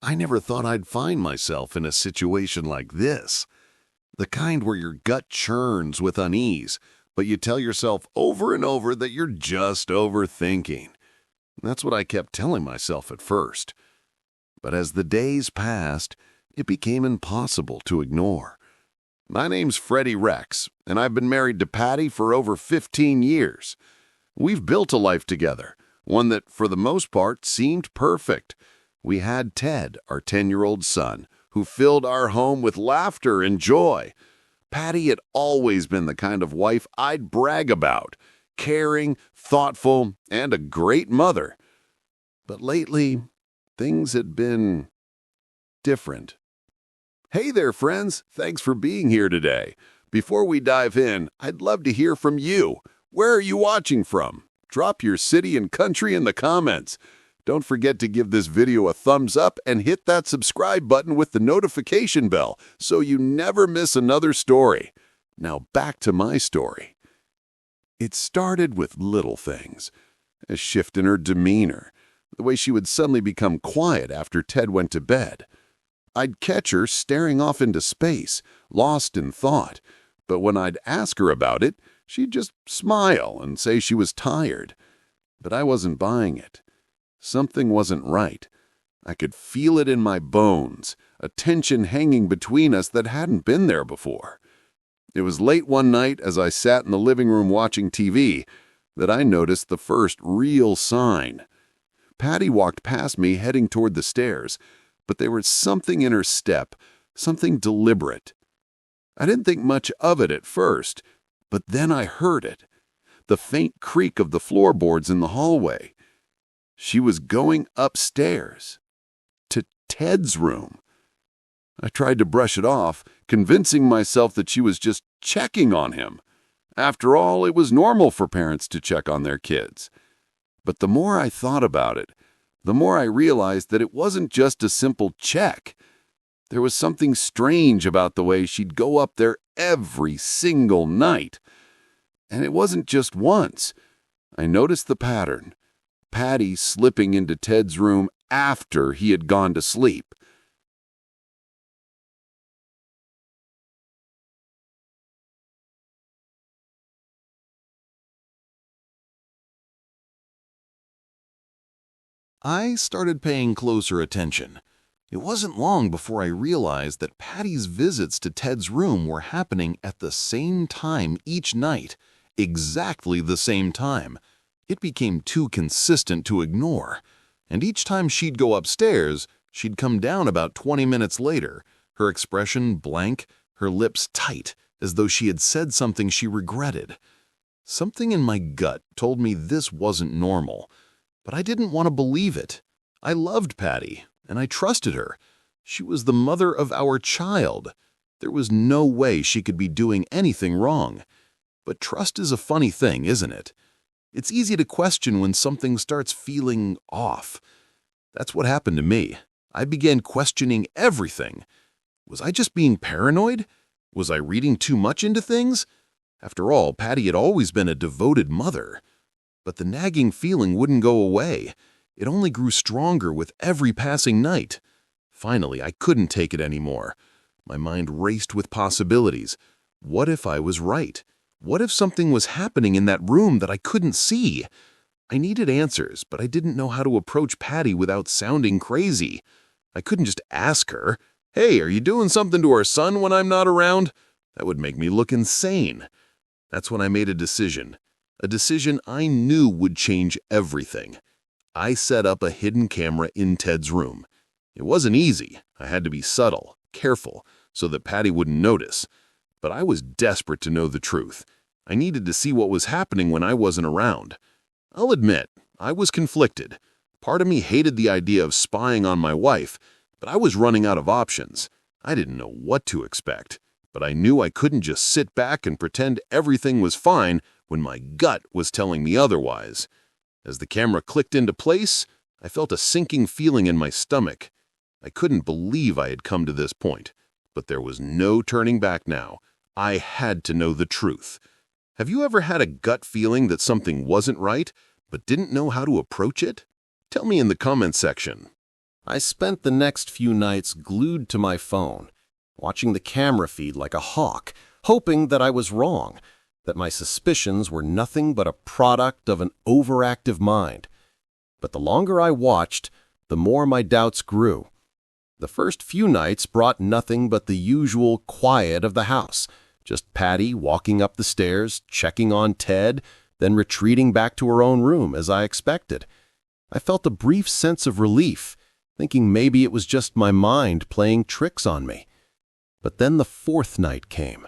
I never thought I'd find myself in a situation like this. The kind where your gut churns with unease, but you tell yourself over and over that you're just overthinking. That's what I kept telling myself at first. But as the days passed, it became impossible to ignore. My name's Freddie Rex, and I've been married to Patty for over 15 years. We've built a life together, one that, for the most part, seemed perfect. We had Ted, our 10-year-old son, who filled our home with laughter and joy. Patty had always been the kind of wife I'd brag about, caring, thoughtful, and a great mother. But lately, things had been different. Hey there, friends. Thanks for being here today. Before we dive in, I'd love to hear from you. Where are you watching from? Drop your city and country in the comments. Don't forget to give this video a thumbs up and hit that subscribe button with the notification bell so you never miss another story. Now back to my story. It started with little things. A shift in her demeanor, the way she would suddenly become quiet after Ted went to bed. I'd catch her staring off into space, lost in thought, but when I'd ask her about it, she'd just smile and say she was tired. But I wasn't buying it. Something wasn't right. I could feel it in my bones, a tension hanging between us that hadn't been there before. It was late one night as I sat in the living room watching TV that I noticed the first real sign. Patty walked past me heading toward the stairs, but there was something in her step, something deliberate. I didn't think much of it at first, but then I heard it, the faint creak of the floorboards in the hallway. She was going upstairs, to Ted's room. I tried to brush it off, convincing myself that she was just checking on him. After all, it was normal for parents to check on their kids. But the more I thought about it, the more I realized that it wasn't just a simple check. There was something strange about the way she'd go up there every single night. And it wasn't just once. I noticed the pattern. Patty slipping into Ted's room after he had gone to sleep. I started paying closer attention. It wasn't long before I realized that Patty's visits to Ted's room were happening at the same time each night, exactly the same time. It became too consistent to ignore, and each time she'd go upstairs, she'd come down about 20 minutes later, her expression blank, her lips tight, as though she had said something she regretted. Something in my gut told me this wasn't normal, but I didn't want to believe it. I loved Patty, and I trusted her. She was the mother of our child. There was no way she could be doing anything wrong. But trust is a funny thing, isn't it? It's easy to question when something starts feeling off. That's what happened to me. I began questioning everything. Was I just being paranoid? Was I reading too much into things? After all, Patty had always been a devoted mother. But the nagging feeling wouldn't go away. It only grew stronger with every passing night. Finally, I couldn't take it anymore. My mind raced with possibilities. What if I was right? What if something was happening in that room that I couldn't see? I needed answers, but I didn't know how to approach Patty without sounding crazy. I couldn't just ask her, "Hey, are you doing something to our son when I'm not around?" That would make me look insane. That's when I made a decision I knew would change everything. I set up a hidden camera in Ted's room. It wasn't easy. I had to be subtle, careful, so that Patty wouldn't notice. But I was desperate to know the truth. I needed to see what was happening when I wasn't around. I'll admit, I was conflicted. Part of me hated the idea of spying on my wife, but I was running out of options. I didn't know what to expect, but I knew I couldn't just sit back and pretend everything was fine when my gut was telling me otherwise. As the camera clicked into place, I felt a sinking feeling in my stomach. I couldn't believe I had come to this point, but there was no turning back now. I had to know the truth. Have you ever had a gut feeling that something wasn't right, but didn't know how to approach it? Tell me in the comments section. I spent the next few nights glued to my phone, watching the camera feed like a hawk, hoping that I was wrong, that my suspicions were nothing but a product of an overactive mind. But the longer I watched, the more my doubts grew. The first few nights brought nothing but the usual quiet of the house, just Patty walking up the stairs, checking on Ted, then retreating back to her own room as I expected. I felt a brief sense of relief, thinking maybe it was just my mind playing tricks on me. But then the fourth night came.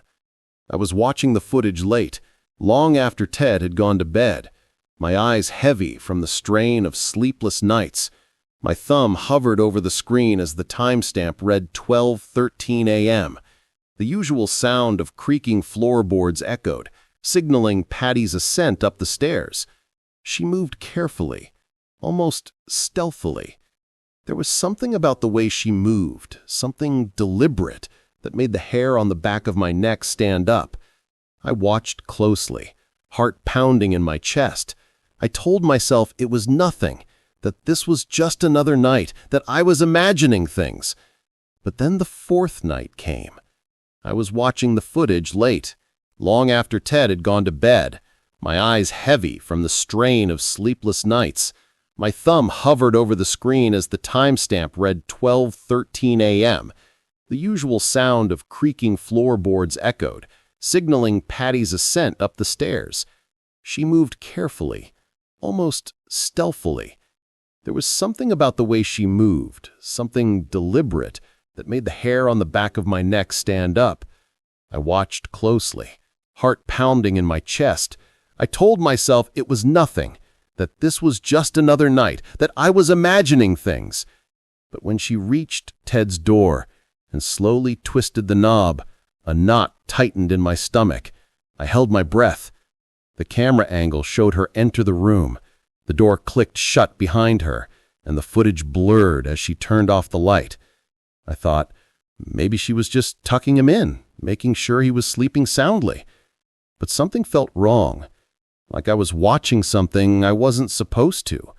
I was watching the footage late, long after Ted had gone to bed, my eyes heavy from the strain of sleepless nights. My thumb hovered over the screen as the timestamp read 12:13 a.m. The usual sound of creaking floorboards echoed, signaling Patty's ascent up the stairs. She moved carefully, almost stealthily. There was something about the way she moved, something deliberate, that made the hair on the back of my neck stand up. I watched closely, heart pounding in my chest. I told myself it was nothing, that this was just another night, that I was imagining things. But then the fourth night came. I was watching the footage late, long after Ted had gone to bed, my eyes heavy from the strain of sleepless nights. My thumb hovered over the screen as the timestamp read 12:13 a.m. The usual sound of creaking floorboards echoed, signaling Patty's ascent up the stairs. She moved carefully, almost stealthily. There was something about the way she moved, something deliberate, that made the hair on the back of my neck stand up. I watched closely, heart pounding in my chest. I told myself it was nothing, that this was just another night, that I was imagining things. But when she reached Ted's door and slowly twisted the knob, a knot tightened in my stomach. I held my breath. The camera angle showed her enter the room. The door clicked shut behind her, and the footage blurred as she turned off the light. I thought, maybe she was just tucking him in, making sure he was sleeping soundly. But something felt wrong, like I was watching something I wasn't supposed to.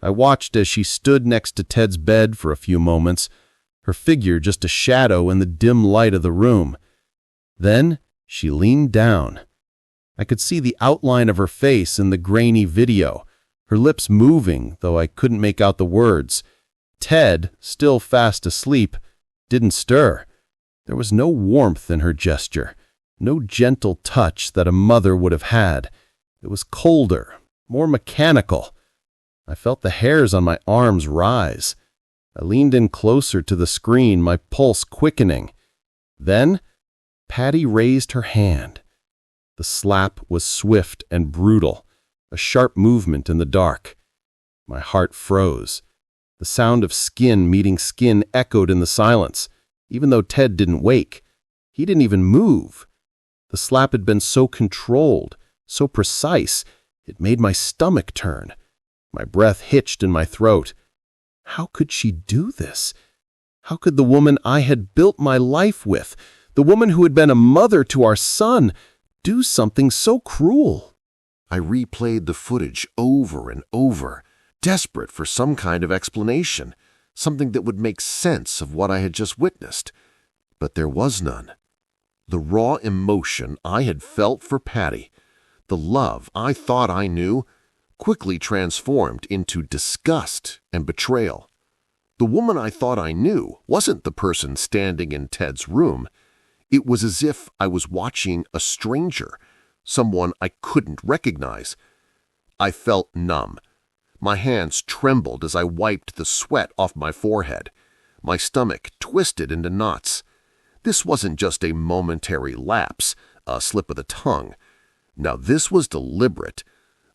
I watched as she stood next to Ted's bed for a few moments, her figure just a shadow in the dim light of the room. Then she leaned down. I could see the outline of her face in the grainy video, her lips moving, though I couldn't make out the words. Ted, still fast asleep, didn't stir. There was no warmth in her gesture, no gentle touch that a mother would have had. It was colder, more mechanical. I felt the hairs on my arms rise. I leaned in closer to the screen, my pulse quickening. Then, Patty raised her hand. The slap was swift and brutal, a sharp movement in the dark. My heart froze. The sound of skin meeting skin echoed in the silence, even though Ted didn't wake. He didn't even move. The slap had been so controlled, so precise, it made my stomach turn. My breath hitched in my throat. How could she do this? How could the woman I had built my life with, the woman who had been a mother to our son, do something so cruel? I replayed the footage over and over, desperate for some kind of explanation, something that would make sense of what I had just witnessed. But there was none. The raw emotion I had felt for Patty, the love I thought I knew, quickly transformed into disgust and betrayal. The woman I thought I knew wasn't the person standing in Ted's room. It was as if I was watching a stranger, someone I couldn't recognize. I felt numb. My hands trembled as I wiped the sweat off my forehead. My stomach twisted into knots. This wasn't just a momentary lapse, a slip of the tongue. Now this was deliberate.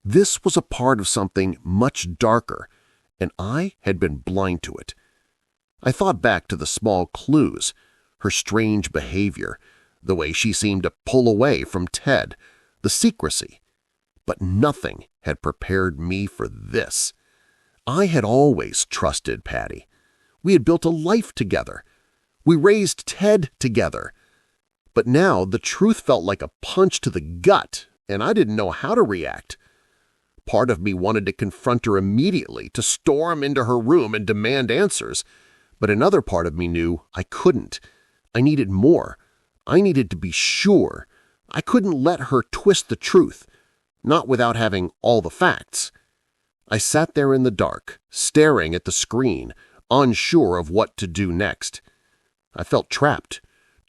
This was a part of something much darker, and I had been blind to it. I thought back to the small clues, her strange behavior, the way she seemed to pull away from Ted, the secrecy. But nothing had prepared me for this. I had always trusted Patty. We had built a life together. We raised Ted together. But now the truth felt like a punch to the gut, and I didn't know how to react. Part of me wanted to confront her immediately, to storm into her room and demand answers. But another part of me knew I couldn't. I needed more. I needed to be sure. I couldn't let her twist the truth, not without having all the facts. I sat there in the dark, staring at the screen, unsure of what to do next. I felt trapped,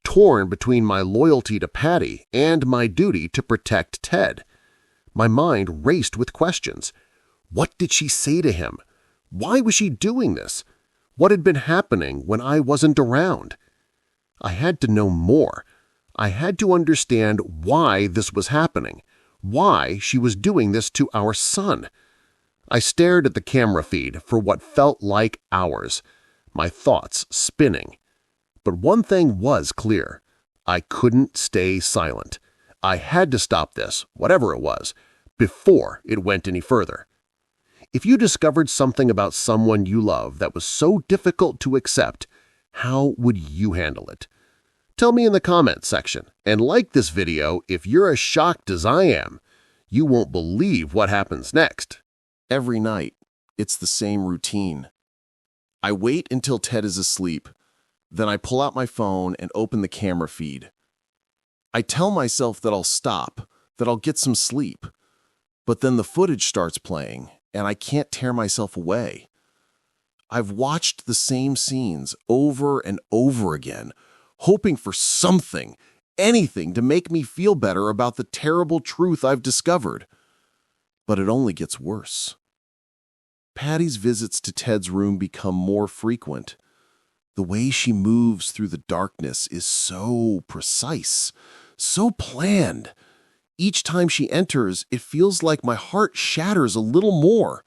torn between my loyalty to Patty and my duty to protect Ted. My mind raced with questions. What did she say to him? Why was she doing this? What had been happening when I wasn't around? I had to know more. I had to understand why this was happening, why she was doing this to our son. I stared at the camera feed for what felt like hours, my thoughts spinning. But one thing was clear. I couldn't stay silent. I had to stop this, whatever it was, before it went any further. If you discovered something about someone you love that was so difficult to accept, how would you handle it? Tell me in the comments section, and like this video if you're as shocked as I am. You won't believe what happens next. Every night, it's the same routine. I wait until Ted is asleep. Then I pull out my phone and open the camera feed. I tell myself that I'll stop, that I'll get some sleep. But then the footage starts playing, and I can't tear myself away. I've watched the same scenes over and over again, hoping for something, anything to make me feel better about the terrible truth I've discovered. But it only gets worse. Patty's visits to Ted's room become more frequent. The way she moves through the darkness is so precise, so planned. Each time she enters, it feels like my heart shatters a little more.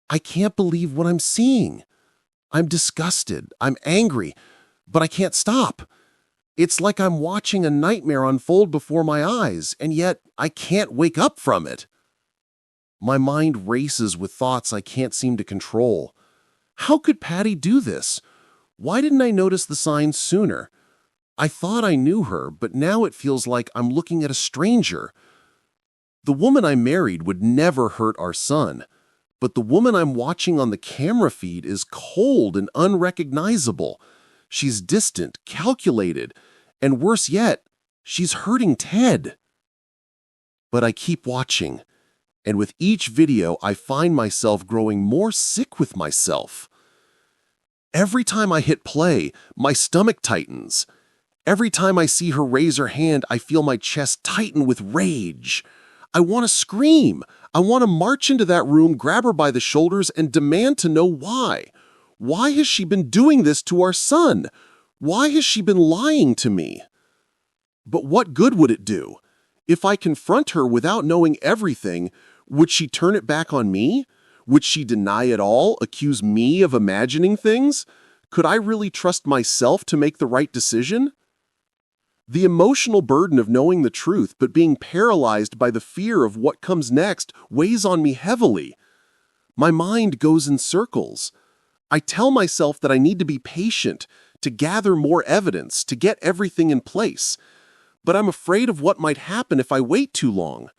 I can't believe what I'm seeing. I'm disgusted, I'm angry, but I can't stop. It's like I'm watching a nightmare unfold before my eyes, and yet I can't wake up from it. My mind races with thoughts I can't seem to control. How could Patty do this? Why didn't I notice the signs sooner? I thought I knew her, but now it feels like I'm looking at a stranger. The woman I married would never hurt our son, but the woman I'm watching on the camera feed is cold and unrecognizable. She's distant, calculated, and worse yet, she's hurting Ted. But I keep watching, and with each video I find myself growing more sick with myself. Every time I hit play, my stomach tightens. Every time I see her raise her hand, I feel my chest tighten with rage. I want to scream. I want to march into that room, grab her by the shoulders, and demand to know why. Why has she been doing this to our son? Why has she been lying to me? But what good would it do? If I confront her without knowing everything, would she turn it back on me? Would she deny it all, accuse me of imagining things? Could I really trust myself to make the right decision? The emotional burden of knowing the truth but being paralyzed by the fear of what comes next weighs on me heavily. My mind goes in circles. I tell myself that I need to be patient, to gather more evidence, to get everything in place. But I'm afraid of what might happen if I wait too long.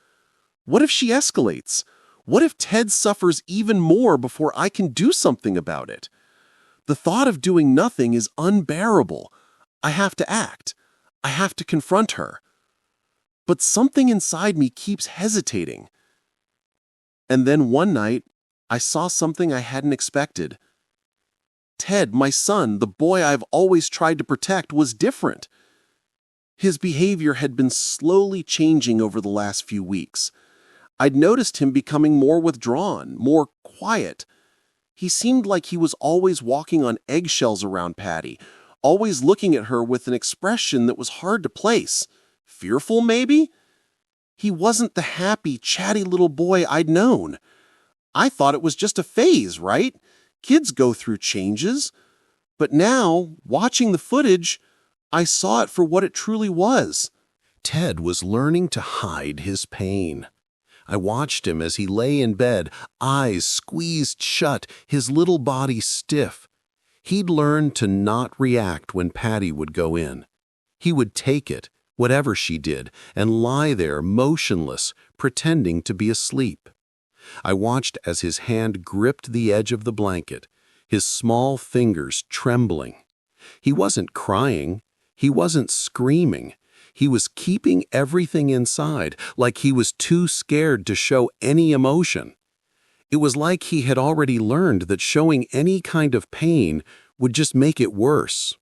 What if she escalates? What if Ted suffers even more before I can do something about it? The thought of doing nothing is unbearable. I have to act. I have to confront her. But something inside me keeps hesitating. And then one night, I saw something I hadn't expected. Ted, my son, the boy I've always tried to protect, was different. His behavior had been slowly changing over the last few weeks. I'd noticed him becoming more withdrawn, more quiet. He seemed like he was always walking on eggshells around Patty, always looking at her with an expression that was hard to place. Fearful, maybe? He wasn't the happy, chatty little boy I'd known. I thought it was just a phase, right? Kids go through changes. But now, watching the footage, I saw it for what it truly was. Ted was learning to hide his pain. I watched him as he lay in bed, eyes squeezed shut, his little body stiff. He'd learned to not react when Patty would go in. He would take it, whatever she did, and lie there motionless, pretending to be asleep. I watched as his hand gripped the edge of the blanket, his small fingers trembling. He wasn't crying. He wasn't screaming. He was keeping everything inside, like he was too scared to show any emotion. It was like he had already learned that showing any kind of pain would just make it worse.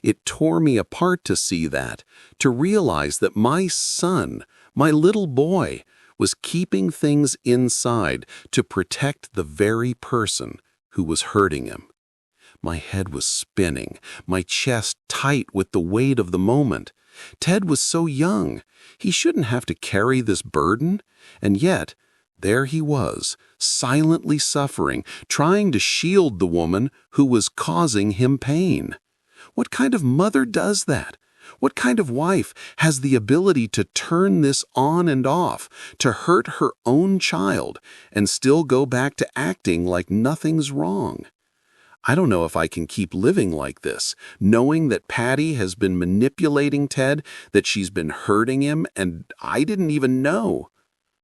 It tore me apart to see that, to realize that my son, my little boy, was keeping things inside to protect the very person who was hurting him. My head was spinning, my chest tight with the weight of the moment. Ted was so young. He shouldn't have to carry this burden. And yet, there he was, silently suffering, trying to shield the woman who was causing him pain. What kind of mother does that? What kind of wife has the ability to turn this on and off, to hurt her own child, and still go back to acting like nothing's wrong? I don't know if I can keep living like this, knowing that Patty has been manipulating Ted, that she's been hurting him, and I didn't even know.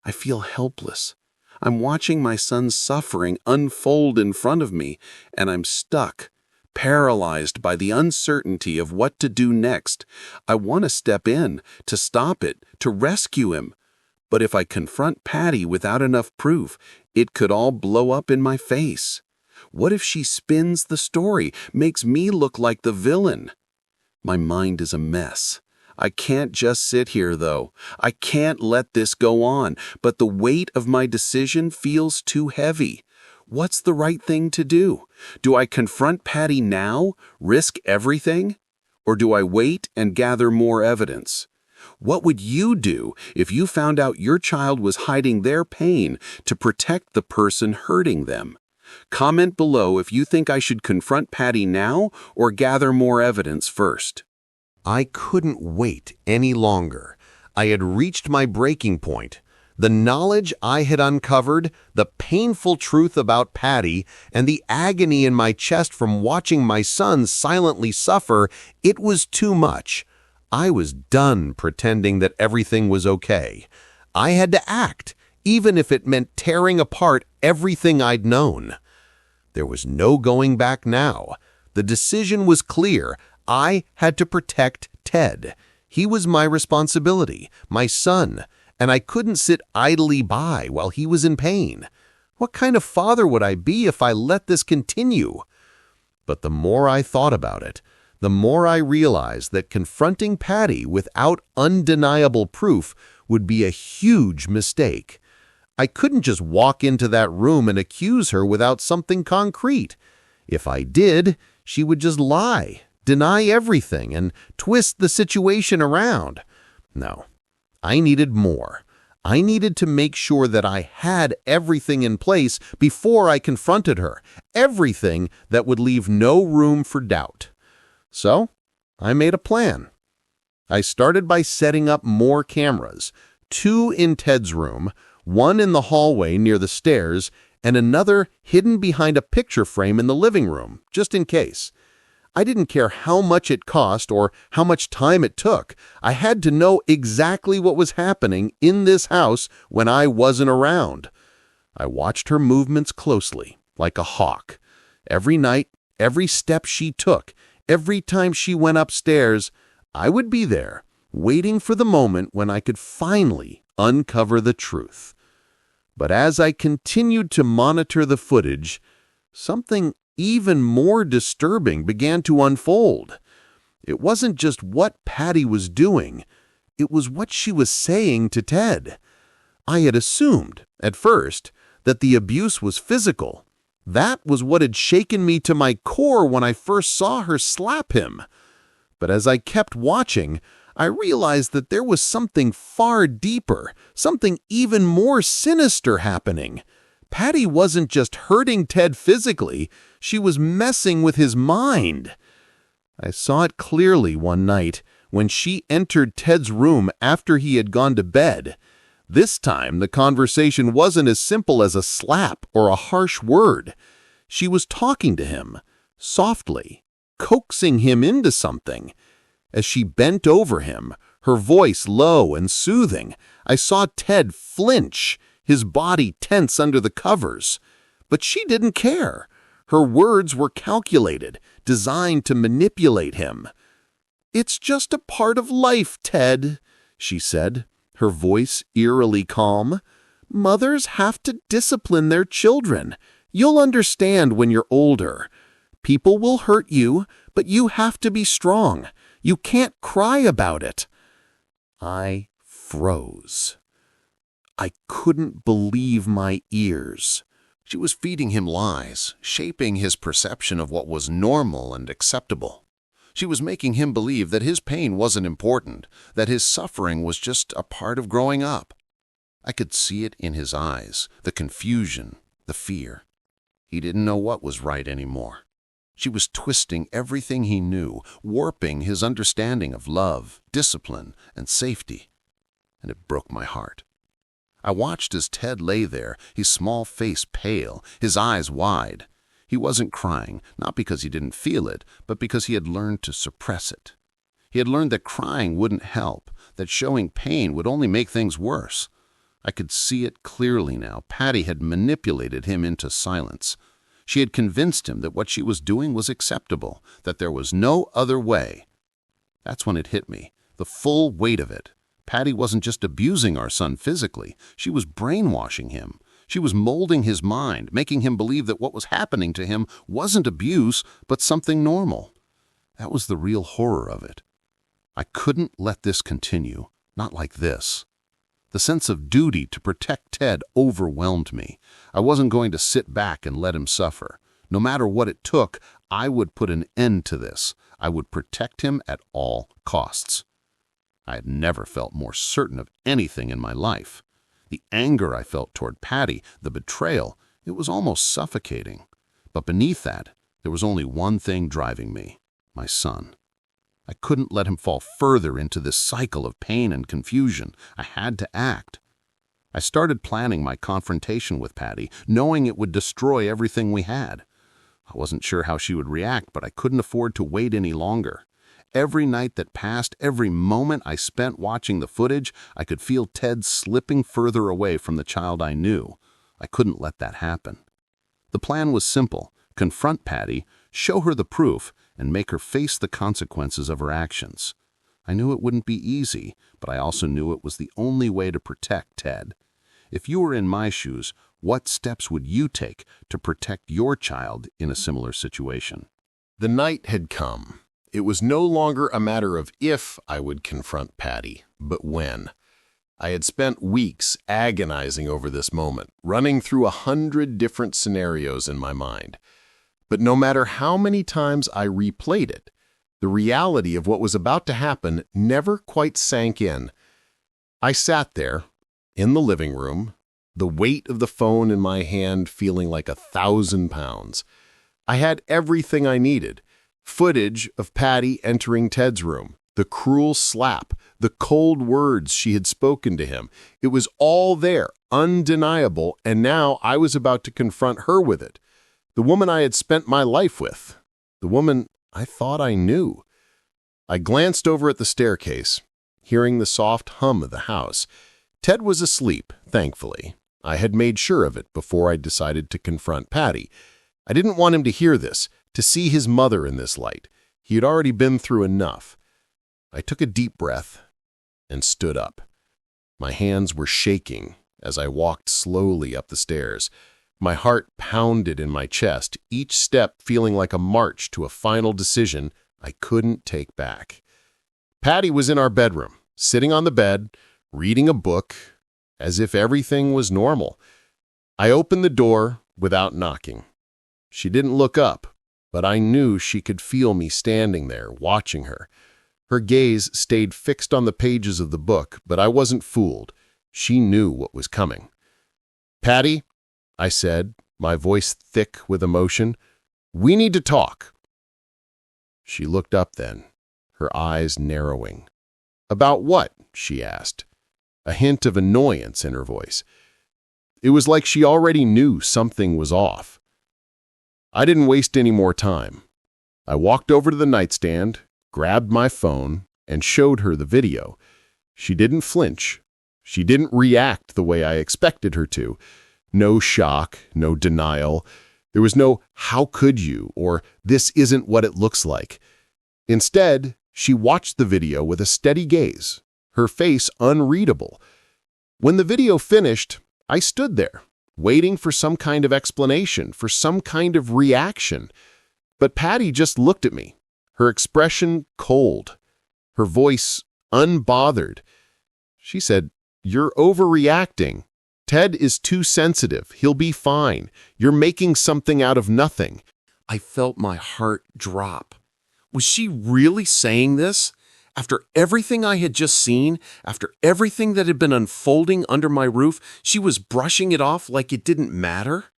I feel helpless. I'm watching my son's suffering unfold in front of me, and I'm stuck, paralyzed by the uncertainty of what to do next. I want to step in, to stop it, to rescue him. But if I confront Patty without enough proof, it could all blow up in my face. What if she spins the story, makes me look like the villain? My mind is a mess. I can't just sit here, though. I can't let this go on, but the weight of my decision feels too heavy. What's the right thing to do? Do I confront Patty now, risk everything? Or do I wait and gather more evidence? What would you do if you found out your child was hiding their pain to protect the person hurting them? Comment below if you think I should confront Patty now or gather more evidence first. I couldn't wait any longer. I had reached my breaking point. The knowledge I had uncovered, the painful truth about Patty, and the agony in my chest from watching my son silently suffer, it was too much. I was done pretending that everything was okay. I had to act, even if it meant tearing apart everything I'd known. There was no going back now. The decision was clear. I had to protect Ted. He was my responsibility, my son, and I couldn't sit idly by while he was in pain. What kind of father would I be if I let this continue? But the more I thought about it, the more I realized that confronting Patty without undeniable proof would be a huge mistake. I couldn't just walk into that room and accuse her without something concrete. If I did, she would just lie, deny everything, and twist the situation around. No, I needed more. I needed to make sure that I had everything in place before I confronted her, everything that would leave no room for doubt. So, I made a plan. I started by setting up more cameras, 2 in Ted's room, 1 in the hallway near the stairs, and another hidden behind a picture frame in the living room, just in case. I didn't care how much it cost or how much time it took. I had to know exactly what was happening in this house when I wasn't around. I watched her movements closely, like a hawk. Every night, every step she took, every time she went upstairs, I would be there, waiting for the moment when I could finally uncover the truth. But as I continued to monitor the footage, something even more disturbing began to unfold. It wasn't just what Patty was doing, it was what she was saying to Ted. I had assumed, at first, that the abuse was physical. That was what had shaken me to my core when I first saw her slap him. But as I kept watching, I realized that there was something far deeper, something even more sinister happening. Patty wasn't just hurting Ted physically, she was messing with his mind. I saw it clearly one night when she entered Ted's room after he had gone to bed. This time, the conversation wasn't as simple as a slap or a harsh word. She was talking to him, softly, coaxing him into something. As she bent over him, her voice low and soothing, I saw Ted flinch, his body tense under the covers. But she didn't care. Her words were calculated, designed to manipulate him. "It's just a part of life, Ted," she said, her voice eerily calm. "Mothers have to discipline their children. You'll understand when you're older. People will hurt you, but you have to be strong. You can't cry about it." I froze. I couldn't believe my ears. She was feeding him lies, shaping his perception of what was normal and acceptable. She was making him believe that his pain wasn't important, that his suffering was just a part of growing up. I could see it in his eyes, the confusion, the fear. He didn't know what was right anymore. She was twisting everything he knew, warping his understanding of love, discipline, and safety. And it broke my heart. I watched as Ted lay there, his small face pale, his eyes wide. He wasn't crying, not because he didn't feel it, but because he had learned to suppress it. He had learned that crying wouldn't help, that showing pain would only make things worse. I could see it clearly now. Patty had manipulated him into silence. She had convinced him that what she was doing was acceptable, that there was no other way. That's when it hit me, the full weight of it. Patty wasn't just abusing our son physically. She was brainwashing him. She was molding his mind, making him believe that what was happening to him wasn't abuse, but something normal. That was the real horror of it. I couldn't let this continue, not like this. The sense of duty to protect Ted overwhelmed me. I wasn't going to sit back and let him suffer. No matter what it took, I would put an end to this. I would protect him at all costs. I had never felt more certain of anything in my life. The anger I felt toward Patty, the betrayal, it was almost suffocating. But beneath that, there was only one thing driving me, my son. I couldn't let him fall further into this cycle of pain and confusion. I had to act. I started planning my confrontation with Patty, knowing it would destroy everything we had. I wasn't sure how she would react, but I couldn't afford to wait any longer. Every night that passed, every moment I spent watching the footage, I could feel Ted slipping further away from the child I knew. I couldn't let that happen. The plan was simple: confront Patty, show her the proof, and make her face the consequences of her actions. I knew it wouldn't be easy, but I also knew it was the only way to protect Ted. If you were in my shoes, what steps would you take to protect your child in a similar situation? The night had come. It was no longer a matter of if I would confront Patty, but when. I had spent weeks agonizing over this moment, running through 100 different scenarios in my mind. But no matter how many times I replayed it, the reality of what was about to happen never quite sank in. I sat there, in the living room, the weight of the phone in my hand feeling like 1,000 pounds. I had everything I needed. Footage of Patty entering Ted's room, the cruel slap, the cold words she had spoken to him. It was all there, undeniable, and now I was about to confront her with it. The woman I had spent my life with. The woman I thought I knew. I glanced over at the staircase, hearing the soft hum of the house. Ted was asleep, thankfully. I had made sure of it before I decided to confront Patty. I didn't want him to hear this, to see his mother in this light. He had already been through enough. I took a deep breath and stood up. My hands were shaking as I walked slowly up the stairs. My heart pounded in my chest, each step feeling like a march to a final decision I couldn't take back. Patty was in our bedroom, sitting on the bed, reading a book, as if everything was normal. I opened the door without knocking. She didn't look up, but I knew she could feel me standing there, watching her. Her gaze stayed fixed on the pages of the book, but I wasn't fooled. She knew what was coming. "Patty," I said, my voice thick with emotion, "we need to talk." She looked up then, her eyes narrowing. "About what?" she asked, a hint of annoyance in her voice. It was like she already knew something was off. I didn't waste any more time. I walked over to the nightstand, grabbed my phone, and showed her the video. She didn't flinch. She didn't react the way I expected her to. No shock, no denial. There was no "how could you" or "this isn't what it looks like." Instead, she watched the video with a steady gaze, her face unreadable. When the video finished, I stood there, waiting for some kind of explanation, for some kind of reaction. But Patty just looked at me, her expression cold, her voice unbothered. She said, "You're overreacting. Ted is too sensitive. He'll be fine. You're making something out of nothing." I felt my heart drop. Was she really saying this? After everything I had just seen, after everything that had been unfolding under my roof, she was brushing it off like it didn't matter?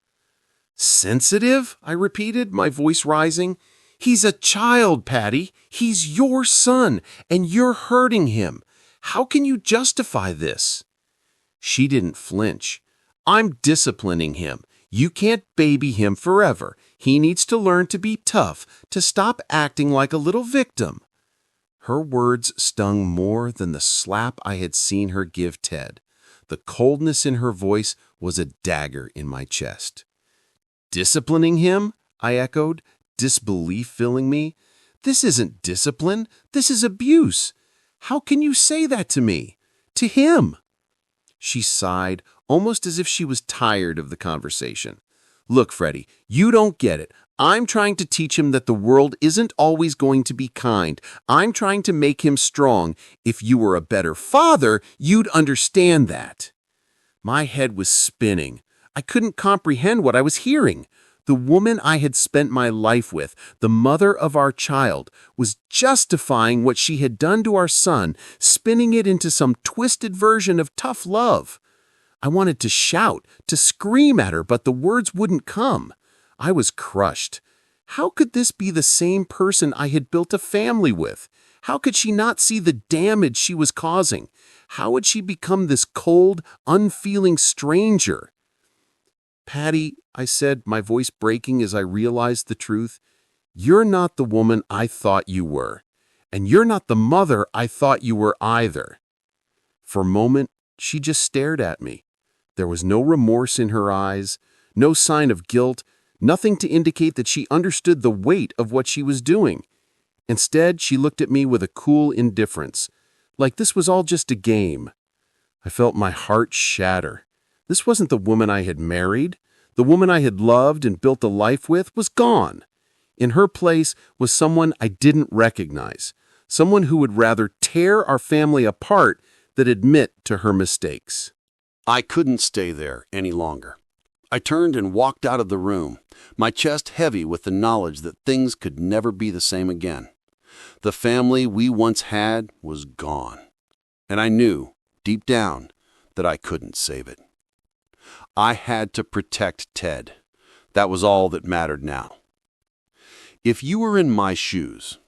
"Sensitive?" I repeated, my voice rising. "He's a child, Patty. He's your son, and you're hurting him. How can you justify this?" She didn't flinch. "I'm disciplining him. You can't baby him forever. He needs to learn to be tough, to stop acting like a little victim." Her words stung more than the slap I had seen her give Ted. The coldness in her voice was a dagger in my chest. "Disciplining him?" I echoed, disbelief filling me. "This isn't discipline. This is abuse. How can you say that to me? To him?" She sighed, almost as if she was tired of the conversation. "Look, Freddie, you don't get it. I'm trying to teach him that the world isn't always going to be kind. I'm trying to make him strong. If you were a better father, you'd understand that." My head was spinning. I couldn't comprehend what I was hearing. The woman I had spent my life with, the mother of our child, was justifying what she had done to our son, spinning it into some twisted version of tough love. I wanted to shout, to scream at her, but the words wouldn't come. I was crushed. How could this be the same person I had built a family with? How could she not see the damage she was causing? How had she become this cold, unfeeling stranger? "Patty," I said, my voice breaking as I realized the truth, "you're not the woman I thought you were, and you're not the mother I thought you were either." For a moment, she just stared at me. There was no remorse in her eyes, no sign of guilt, nothing to indicate that she understood the weight of what she was doing. Instead, she looked at me with a cool indifference, like this was all just a game. I felt my heart shatter. This wasn't the woman I had married. The woman I had loved and built a life with was gone. In her place was someone I didn't recognize, someone who would rather tear our family apart than admit to her mistakes. I couldn't stay there any longer. I turned and walked out of the room, my chest heavy with the knowledge that things could never be the same again. The family we once had was gone, and I knew, deep down, that I couldn't save it. I had to protect Ted. That was all that mattered now. If you were in my shoes,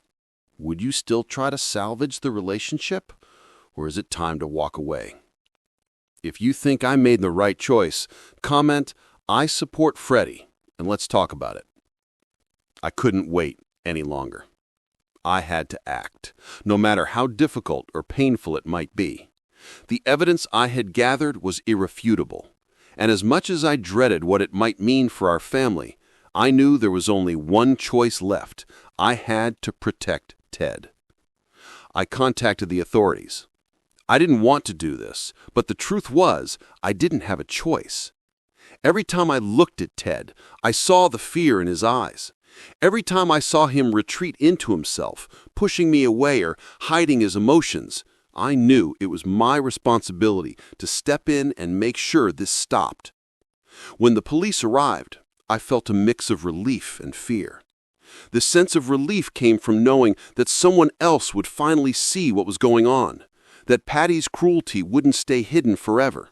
would you still try to salvage the relationship, or is it time to walk away? If you think I made the right choice, comment, "I support Freddie," and let's talk about it. I couldn't wait any longer. I had to act, no matter how difficult or painful it might be. The evidence I had gathered was irrefutable, and as much as I dreaded what it might mean for our family, I knew there was only one choice left. I had to protect Ted. I contacted the authorities. I didn't want to do this, but the truth was, I didn't have a choice. Every time I looked at Ted, I saw the fear in his eyes. Every time I saw him retreat into himself, pushing me away or hiding his emotions, I knew it was my responsibility to step in and make sure this stopped. When the police arrived, I felt a mix of relief and fear. The sense of relief came from knowing that someone else would finally see what was going on, that Patty's cruelty wouldn't stay hidden forever.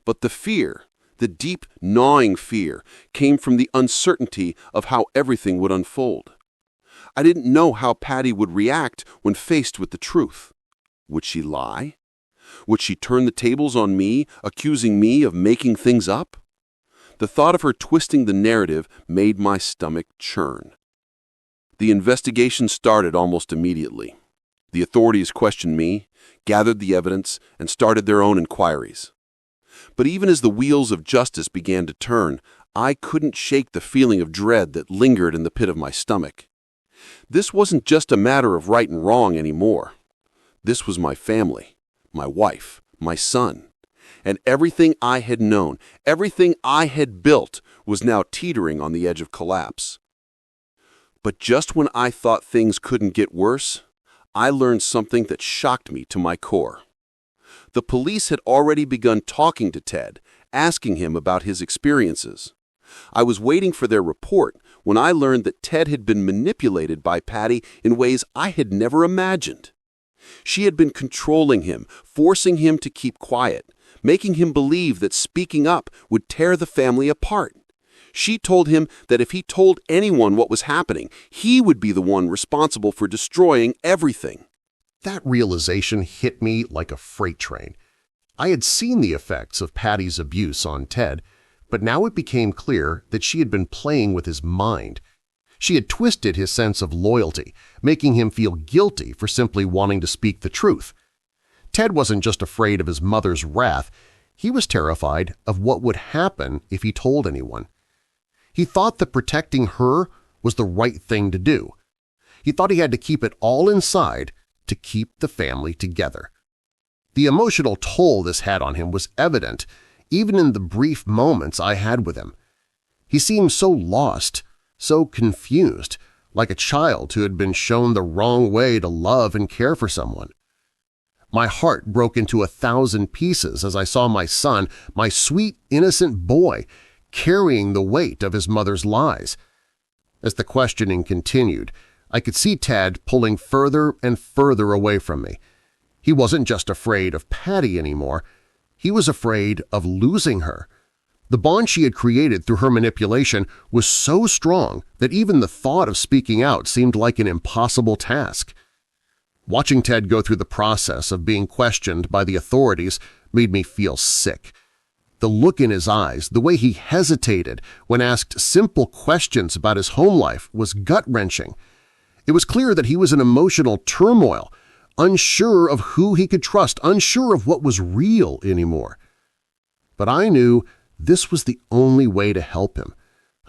But the fear, the deep, gnawing fear, came from the uncertainty of how everything would unfold. I didn't know how Patty would react when faced with the truth. Would she lie? Would she turn the tables on me, accusing me of making things up? The thought of her twisting the narrative made my stomach churn. The investigation started almost immediately. The authorities questioned me, gathered the evidence, and started their own inquiries. But even as the wheels of justice began to turn, I couldn't shake the feeling of dread that lingered in the pit of my stomach. This wasn't just a matter of right and wrong anymore. This was my family, my wife, my son, and everything I had known, everything I had built, was now teetering on the edge of collapse. But just when I thought things couldn't get worse, I learned something that shocked me to my core. The police had already begun talking to Ted, asking him about his experiences. I was waiting for their report when I learned that Ted had been manipulated by Patty in ways I had never imagined. She had been controlling him, forcing him to keep quiet, making him believe that speaking up would tear the family apart. She told him that if he told anyone what was happening, he would be the one responsible for destroying everything. That realization hit me like a freight train. I had seen the effects of Patty's abuse on Ted, but now it became clear that she had been playing with his mind. She had twisted his sense of loyalty, making him feel guilty for simply wanting to speak the truth. Ted wasn't just afraid of his mother's wrath, he was terrified of what would happen if he told anyone. He thought that protecting her was the right thing to do. He thought he had to keep it all inside to keep the family together. The emotional toll this had on him was evident even in the brief moments I had with him. He seemed so lost, so confused, like a child who had been shown the wrong way to love and care for someone. My heart broke into 1,000 pieces as I saw my son, my sweet, innocent boy, carrying the weight of his mother's lies. As the questioning continued, I could see Ted pulling further and further away from me. He wasn't just afraid of Patty anymore. He was afraid of losing her. The bond she had created through her manipulation was so strong that even the thought of speaking out seemed like an impossible task. Watching Ted go through the process of being questioned by the authorities made me feel sick. The look in his eyes, the way he hesitated when asked simple questions about his home life was gut-wrenching. It was clear that he was in emotional turmoil, unsure of who he could trust, unsure of what was real anymore. But I knew this was the only way to help him.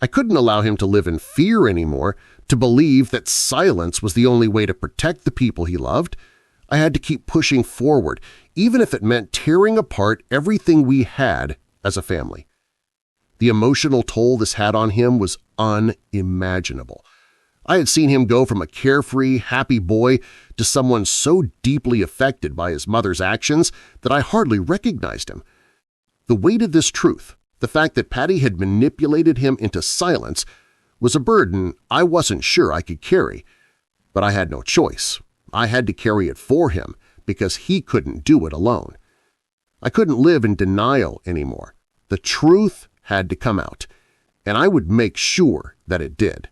I couldn't allow him to live in fear anymore, to believe that silence was the only way to protect the people he loved. I had to keep pushing forward, even if it meant tearing apart everything we had as a family. The emotional toll this had on him was unimaginable. I had seen him go from a carefree, happy boy to someone so deeply affected by his mother's actions that I hardly recognized him. The weight of this truth, the fact that Patty had manipulated him into silence, was a burden I wasn't sure I could carry. But I had no choice. I had to carry it for him because he couldn't do it alone. I couldn't live in denial anymore. The truth had to come out, and I would make sure that it did.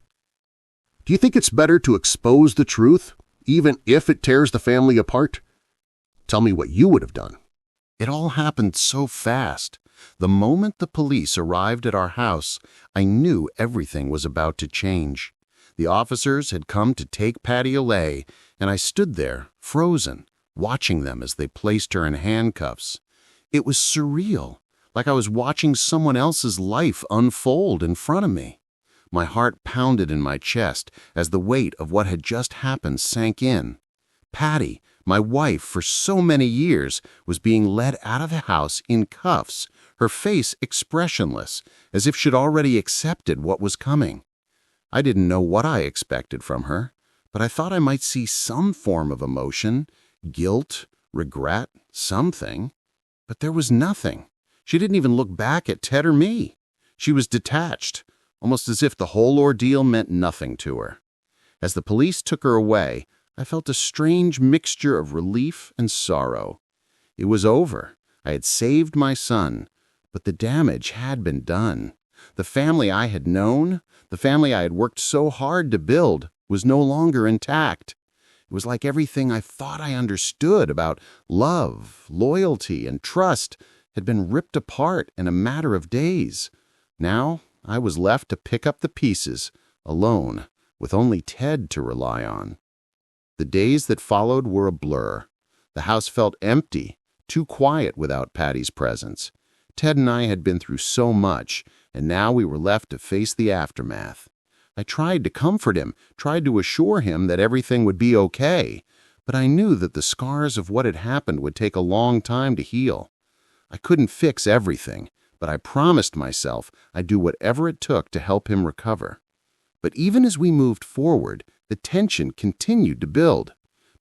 Do you think it's better to expose the truth, even if it tears the family apart? Tell me what you would have done. It all happened so fast. The moment the police arrived at our house, I knew everything was about to change. The officers had come to take Patty away, and I stood there, frozen, watching them as they placed her in handcuffs. It was surreal, like I was watching someone else's life unfold in front of me. My heart pounded in my chest as the weight of what had just happened sank in. Patty, my wife for so many years, was being led out of the house in cuffs, her face expressionless, as if she'd already accepted what was coming. I didn't know what I expected from her, but I thought I might see some form of emotion, guilt, regret, something. But there was nothing. She didn't even look back at Ted or me. She was detached, almost as if the whole ordeal meant nothing to her. As the police took her away, I felt a strange mixture of relief and sorrow. It was over. I had saved my son, but the damage had been done. The family I had known, the family I had worked so hard to build, was no longer intact. It was like everything I thought I understood about love, loyalty, and trust had been ripped apart in a matter of days. Now I was left to pick up the pieces, alone, with only Ted to rely on. The days that followed were a blur. The house felt empty, too quiet without Patty's presence. Ted and I had been through so much, and now we were left to face the aftermath. I tried to comfort him, tried to assure him that everything would be okay, but I knew that the scars of what had happened would take a long time to heal. I couldn't fix everything, but I promised myself I'd do whatever it took to help him recover. But even as we moved forward, the tension continued to build.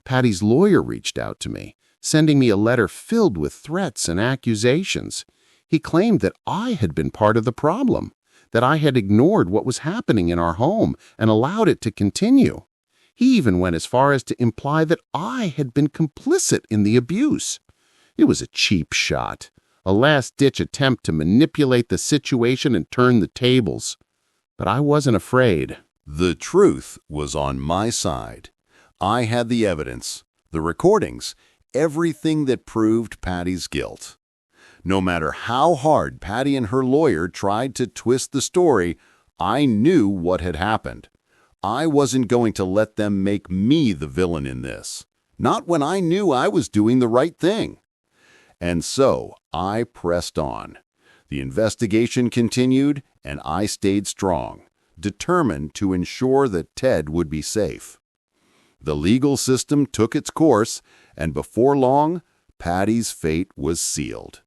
Patty's lawyer reached out to me, sending me a letter filled with threats and accusations. He claimed that I had been part of the problem, that I had ignored what was happening in our home and allowed it to continue. He even went as far as to imply that I had been complicit in the abuse. It was a cheap shot, a last-ditch attempt to manipulate the situation and turn the tables. But I wasn't afraid. The truth was on my side. I had the evidence, the recordings, everything that proved Patty's guilt. No matter how hard Patty and her lawyer tried to twist the story, I knew what had happened. I wasn't going to let them make me the villain in this, not when I knew I was doing the right thing. And so I pressed on. The investigation continued, and I stayed strong, determined to ensure that Ted would be safe. The legal system took its course, and before long, Patty's fate was sealed.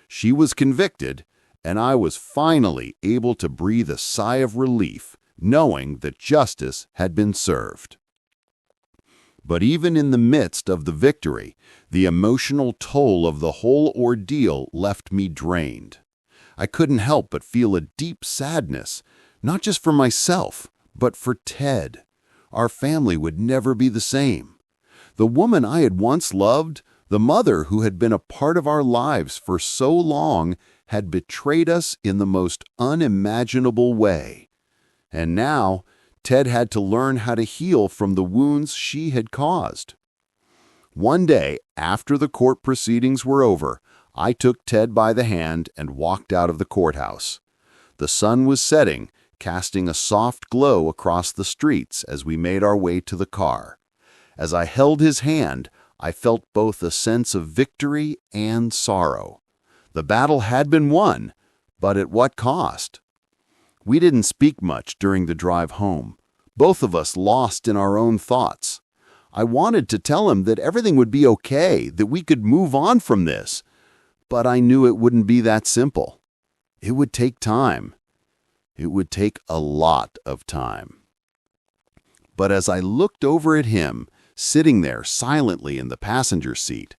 She was convicted, and I was finally able to breathe a sigh of relief, knowing that justice had been served. But even in the midst of the victory, the emotional toll of the whole ordeal left me drained. I couldn't help but feel a deep sadness, not just for myself, but for Ted. Our family would never be the same. The woman I had once loved, the mother who had been a part of our lives for so long, had betrayed us in the most unimaginable way. And now, Ted had to learn how to heal from the wounds she had caused. One day, after the court proceedings were over, I took Ted by the hand and walked out of the courthouse. The sun was setting, casting a soft glow across the streets as we made our way to the car. As I held his hand, I felt both a sense of victory and sorrow. The battle had been won, but at what cost? We didn't speak much during the drive home, both of us lost in our own thoughts. I wanted to tell him that everything would be okay, that we could move on from this, but I knew it wouldn't be that simple. It would take time. It would take a lot of time. But as I looked over at him, sitting there silently in the passenger seat,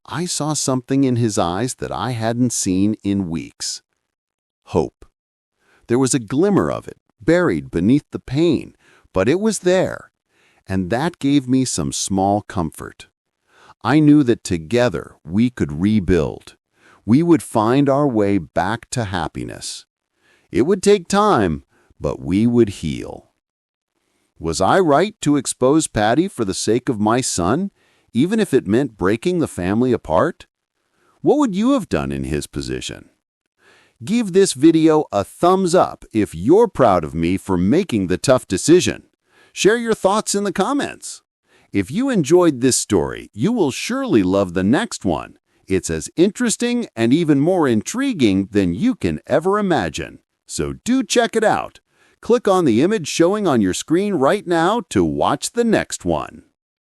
I saw something in his eyes that I hadn't seen in weeks. Hope. There was a glimmer of it, buried beneath the pain, but it was there, and that gave me some small comfort. I knew that together we could rebuild. We would find our way back to happiness. It would take time, but we would heal. Was I right to expose Patty for the sake of my son, even if it meant breaking the family apart? What would you have done in his position? Give this video a thumbs up if you're proud of me for making the tough decision. Share your thoughts in the comments. If you enjoyed this story, you will surely love the next one. It's as interesting and even more intriguing than you can ever imagine. So do check it out. Click on the image showing on your screen right now to watch the next one.